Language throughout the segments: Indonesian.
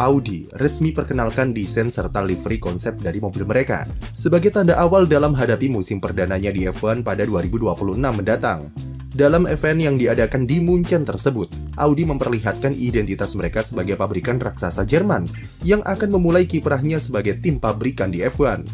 Audi resmi perkenalkan desain serta livery konsep dari mobil mereka sebagai tanda awal dalam hadapi musim perdananya di F1 pada 2026 mendatang. Dalam event yang diadakan di Munchen tersebut, Audi memperlihatkan identitas mereka sebagai pabrikan raksasa Jerman yang akan memulai kiprahnya sebagai tim pabrikan di F1.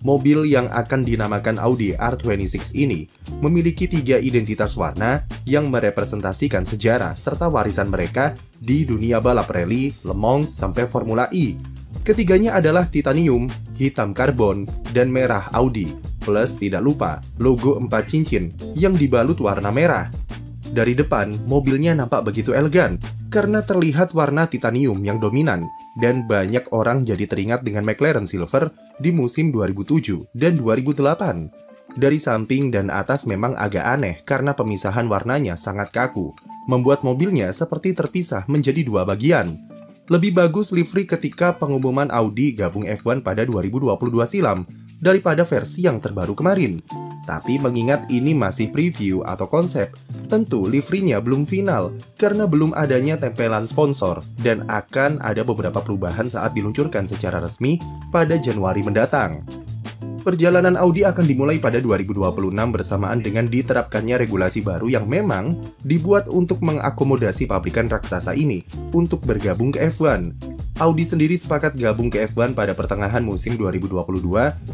Mobil yang akan dinamakan Audi R26 ini memiliki 3 identitas warna yang merepresentasikan sejarah serta warisan mereka di dunia balap rally, Le Mans, sampai Formula E. Ketiganya adalah titanium, hitam karbon, dan merah Audi. Plus tidak lupa logo 4 cincin yang dibalut warna merah. Dari depan, mobilnya nampak begitu elegan karena terlihat warna titanium yang dominan dan banyak orang jadi teringat dengan McLaren Silver di musim 2007 dan 2008. Dari samping dan atas memang agak aneh karena pemisahan warnanya sangat kaku, membuat mobilnya seperti terpisah menjadi 2 bagian. Lebih bagus livery ketika pengumuman Audi gabung F1 pada 2022 silam daripada versi yang terbaru kemarin. Tapi mengingat ini masih preview atau konsep, tentu liverynya belum final karena belum adanya tempelan sponsor dan akan ada beberapa perubahan saat diluncurkan secara resmi pada Januari mendatang. Perjalanan Audi akan dimulai pada 2026 bersamaan dengan diterapkannya regulasi baru yang memang dibuat untuk mengakomodasi pabrikan raksasa ini untuk bergabung ke F1. Audi sendiri sepakat gabung ke F1 pada pertengahan musim 2022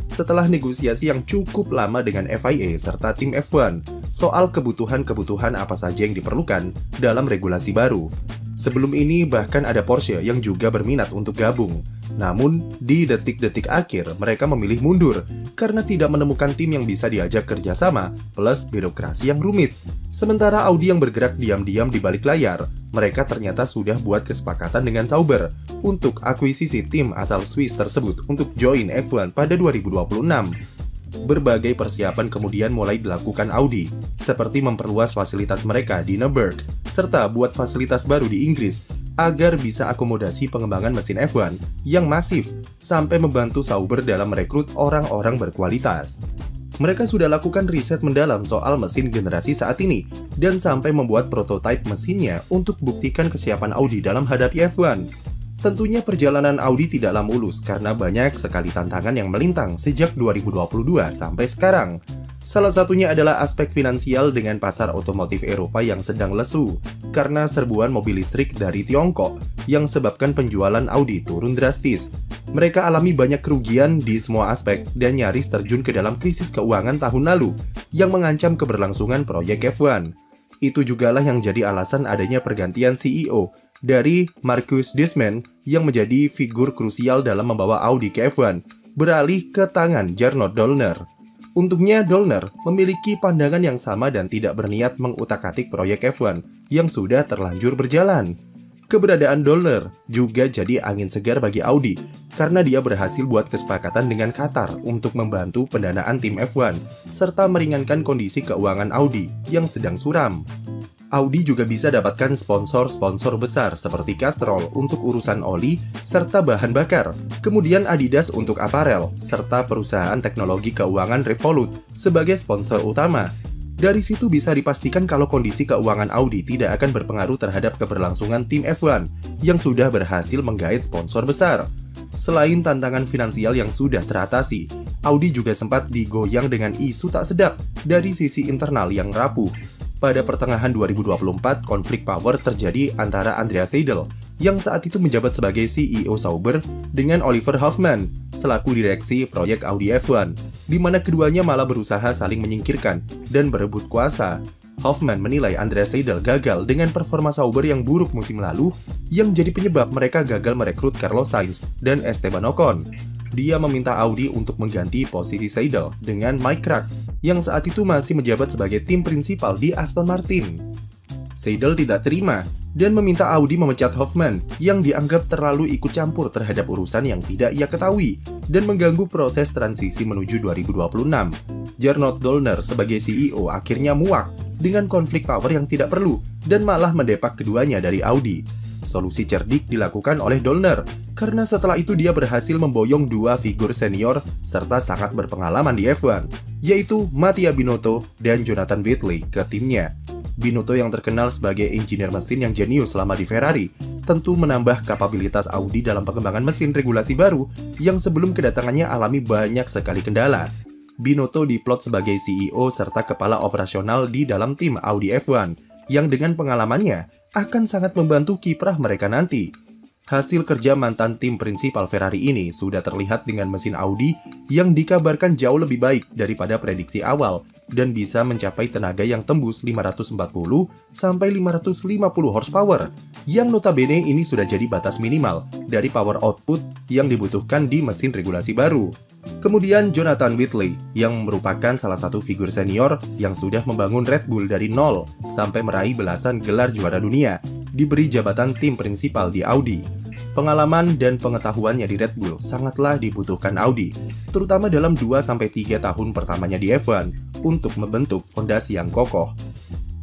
setelah negosiasi yang cukup lama dengan FIA serta tim F1 soal kebutuhan-kebutuhan apa saja yang diperlukan dalam regulasi baru. Sebelum ini bahkan ada Porsche yang juga berminat untuk gabung. Namun, di detik-detik akhir mereka memilih mundur karena tidak menemukan tim yang bisa diajak kerjasama plus birokrasi yang rumit. Sementara Audi yang bergerak diam-diam di balik layar, mereka ternyata sudah buat kesepakatan dengan Sauber untuk akuisisi tim asal Swiss tersebut untuk join F1 pada 2026. Berbagai persiapan kemudian mulai dilakukan Audi, seperti memperluas fasilitas mereka di Nürburgring, serta buat fasilitas baru di Inggris, agar bisa akomodasi pengembangan mesin F1 yang masif, sampai membantu Sauber dalam merekrut orang-orang berkualitas. Mereka sudah lakukan riset mendalam soal mesin generasi saat ini, dan sampai membuat prototipe mesinnya untuk buktikan kesiapan Audi dalam hadapi F1. Tentunya perjalanan Audi tidaklah mulus karena banyak sekali tantangan yang melintang sejak 2022 sampai sekarang. Salah satunya adalah aspek finansial dengan pasar otomotif Eropa yang sedang lesu karena serbuan mobil listrik dari Tiongkok yang sebabkan penjualan Audi turun drastis. Mereka alami banyak kerugian di semua aspek dan nyaris terjun ke dalam krisis keuangan tahun lalu yang mengancam keberlangsungan proyek F1. Itu jugalah yang jadi alasan adanya pergantian CEO dari Markus Disman yang menjadi figur krusial dalam membawa Audi ke F1 beralih ke tangan Gernot Dollner. Untungnya Dollner memiliki pandangan yang sama dan tidak berniat mengutak-atik proyek F1 yang sudah terlanjur berjalan. Keberadaan Dollner juga jadi angin segar bagi Audi karena dia berhasil buat kesepakatan dengan Qatar untuk membantu pendanaan tim F1 serta meringankan kondisi keuangan Audi yang sedang suram. Audi juga bisa dapatkan sponsor-sponsor besar seperti Castrol untuk urusan oli serta bahan bakar, kemudian Adidas untuk aparel, serta perusahaan teknologi keuangan Revolut sebagai sponsor utama. Dari situ bisa dipastikan kalau kondisi keuangan Audi tidak akan berpengaruh terhadap keberlangsungan tim F1 yang sudah berhasil menggait sponsor besar. Selain tantangan finansial yang sudah teratasi, Audi juga sempat digoyang dengan isu tak sedap dari sisi internal yang rapuh. Pada pertengahan 2024, konflik power terjadi antara Andreas Seidl, yang saat itu menjabat sebagai CEO Sauber, dengan Oliver Hoffmann, selaku direksi proyek Audi F1, di mana keduanya malah berusaha saling menyingkirkan dan berebut kuasa. Hoffmann menilai Andreas Seidl gagal dengan performa Sauber yang buruk musim lalu, yang jadi penyebab mereka gagal merekrut Carlos Sainz dan Esteban Ocon. Dia meminta Audi untuk mengganti posisi Seidl dengan Mike Krack, yang saat itu masih menjabat sebagai tim prinsipal di Aston Martin. Seidl tidak terima dan meminta Audi memecat Hoffmann yang dianggap terlalu ikut campur terhadap urusan yang tidak ia ketahui dan mengganggu proses transisi menuju 2026. Gernot Dollner sebagai CEO akhirnya muak dengan konflik power yang tidak perlu dan malah mendepak keduanya dari Audi. Solusi cerdik dilakukan oleh Dollner karena setelah itu dia berhasil memboyong 2 figur senior serta sangat berpengalaman di F1, yaitu Mattia Binotto dan Jonathan Whitley ke timnya. Binotto yang terkenal sebagai engineer mesin yang jenius selama di Ferrari, tentu menambah kapabilitas Audi dalam pengembangan mesin regulasi baru yang sebelum kedatangannya alami banyak sekali kendala. Binotto diplot sebagai CEO serta kepala operasional di dalam tim Audi F1, yang dengan pengalamannya akan sangat membantu kiprah mereka nanti. Hasil kerja mantan tim prinsipal Ferrari ini sudah terlihat dengan mesin Audi yang dikabarkan jauh lebih baik daripada prediksi awal dan bisa mencapai tenaga yang tembus 540 sampai 550 horsepower, yang notabene ini sudah jadi batas minimal dari power output yang dibutuhkan di mesin regulasi baru. Kemudian Jonathan Whitley, yang merupakan salah satu figur senior yang sudah membangun Red Bull dari nol sampai meraih belasan gelar juara dunia, diberi jabatan tim prinsipal di Audi. Pengalaman dan pengetahuannya di Red Bull sangatlah dibutuhkan Audi, terutama dalam 2-3 tahun pertamanya di F1 untuk membentuk fondasi yang kokoh.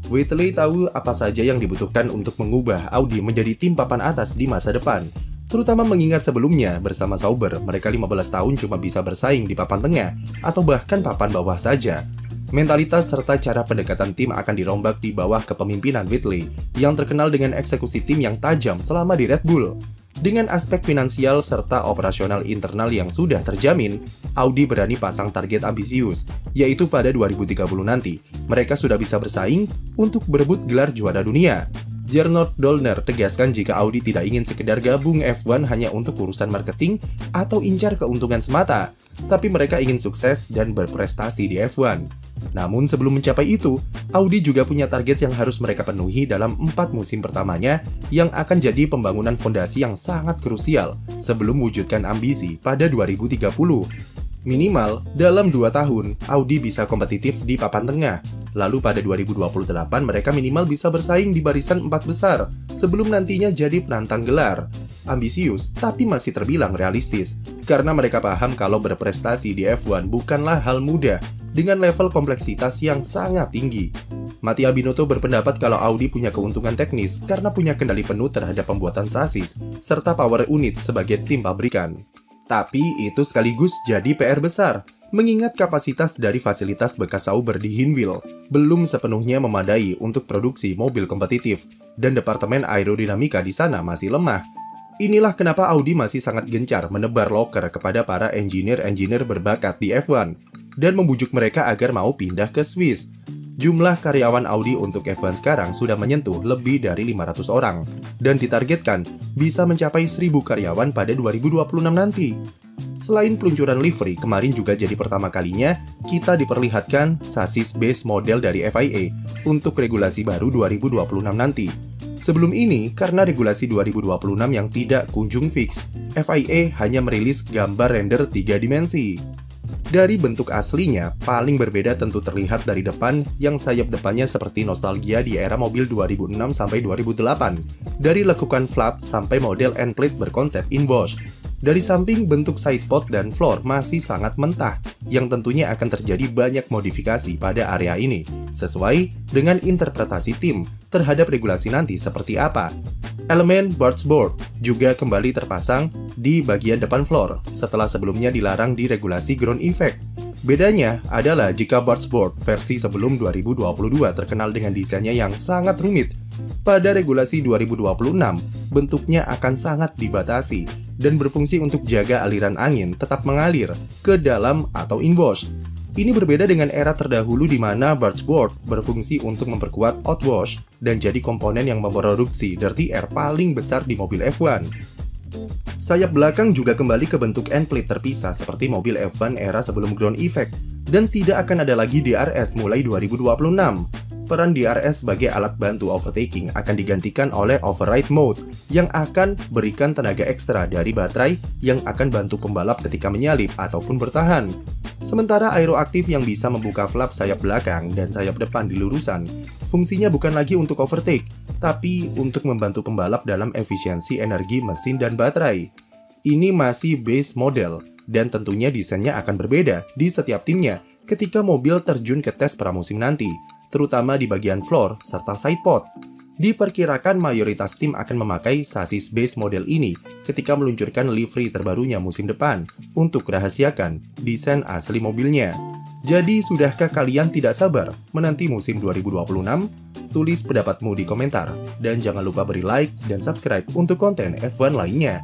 Whitley tahu apa saja yang dibutuhkan untuk mengubah Audi menjadi tim papan atas di masa depan, terutama mengingat sebelumnya bersama Sauber mereka 15 tahun cuma bisa bersaing di papan tengah atau bahkan papan bawah saja. Mentalitas serta cara pendekatan tim akan dirombak di bawah kepemimpinan Whitley yang terkenal dengan eksekusi tim yang tajam selama di Red Bull. Dengan aspek finansial serta operasional internal yang sudah terjamin, Audi berani pasang target ambisius, yaitu pada 2030 nanti, mereka sudah bisa bersaing untuk berebut gelar juara dunia. Gernot Dollner tegaskan jika Audi tidak ingin sekedar gabung F1 hanya untuk urusan marketing atau incar keuntungan semata, tapi mereka ingin sukses dan berprestasi di F1. Namun sebelum mencapai itu, Audi juga punya target yang harus mereka penuhi dalam 4 musim pertamanya yang akan jadi pembangunan fondasi yang sangat krusial sebelum mewujudkan ambisi pada 2030. Minimal, dalam 2 tahun, Audi bisa kompetitif di papan tengah. Lalu pada 2028 mereka minimal bisa bersaing di barisan 4 besar, sebelum nantinya jadi penantang gelar. Ambisius, tapi masih terbilang realistis, karena mereka paham kalau berprestasi di F1 bukanlah hal mudah, dengan level kompleksitas yang sangat tinggi. Mattia Binotto berpendapat kalau Audi punya keuntungan teknis karena punya kendali penuh terhadap pembuatan sasis, serta power unit sebagai tim pabrikan. Tapi itu sekaligus jadi PR besar, mengingat kapasitas dari fasilitas bekas Sauber di Hinwil belum sepenuhnya memadai untuk produksi mobil kompetitif, dan departemen aerodinamika di sana masih lemah. Inilah kenapa Audi masih sangat gencar menebar loker kepada para engineer-engineer berbakat di F1, dan membujuk mereka agar mau pindah ke Swiss. Jumlah karyawan Audi untuk F1 sekarang sudah menyentuh lebih dari 500 orang, dan ditargetkan bisa mencapai 1.000 karyawan pada 2026 nanti. Selain peluncuran livery, kemarin juga jadi pertama kalinya kita diperlihatkan sasis base model dari FIA untuk regulasi baru 2026 nanti. Sebelum ini, karena regulasi 2026 yang tidak kunjung fix, FIA hanya merilis gambar render 3 dimensi. Dari bentuk aslinya, paling berbeda tentu terlihat dari depan yang sayap depannya seperti nostalgia di era mobil 2006 sampai 2008. Dari lekukan flap sampai model end plate berkonsep in-wash. Dari samping, bentuk sidepod dan floor masih sangat mentah, yang tentunya akan terjadi banyak modifikasi pada area ini, sesuai dengan interpretasi tim terhadap regulasi nanti seperti apa. Elemen board juga kembali terpasang di bagian depan floor, setelah sebelumnya dilarang di regulasi ground effect. Bedanya adalah jika board versi sebelum 2022 terkenal dengan desainnya yang sangat rumit, pada regulasi 2026 bentuknya akan sangat dibatasi dan berfungsi untuk jaga aliran angin tetap mengalir ke dalam atau inwash. Ini berbeda dengan era terdahulu di mana board berfungsi untuk memperkuat outwash dan jadi komponen yang memproduksi dirty air paling besar di mobil F1. Sayap belakang juga kembali ke bentuk end plate terpisah seperti mobil F1 era sebelum ground effect, dan tidak akan ada lagi DRS mulai 2026. Peran DRS sebagai alat bantu overtaking akan digantikan oleh override mode yang akan berikan tenaga ekstra dari baterai yang akan bantu pembalap ketika menyalip ataupun bertahan. Sementara aeroaktif yang bisa membuka flap sayap belakang dan sayap depan di lurusan, fungsinya bukan lagi untuk overtake, tapi untuk membantu pembalap dalam efisiensi energi mesin dan baterai. Ini masih base model, dan tentunya desainnya akan berbeda di setiap timnya ketika mobil terjun ke tes pramusim nanti, terutama di bagian floor serta sidepod. Diperkirakan mayoritas tim akan memakai sasis base model ini ketika meluncurkan livery terbarunya musim depan untuk rahasiakan desain asli mobilnya. Jadi, sudahkah kalian tidak sabar menanti musim 2026? Tulis pendapatmu di komentar, dan jangan lupa beri like dan subscribe untuk konten F1 lainnya.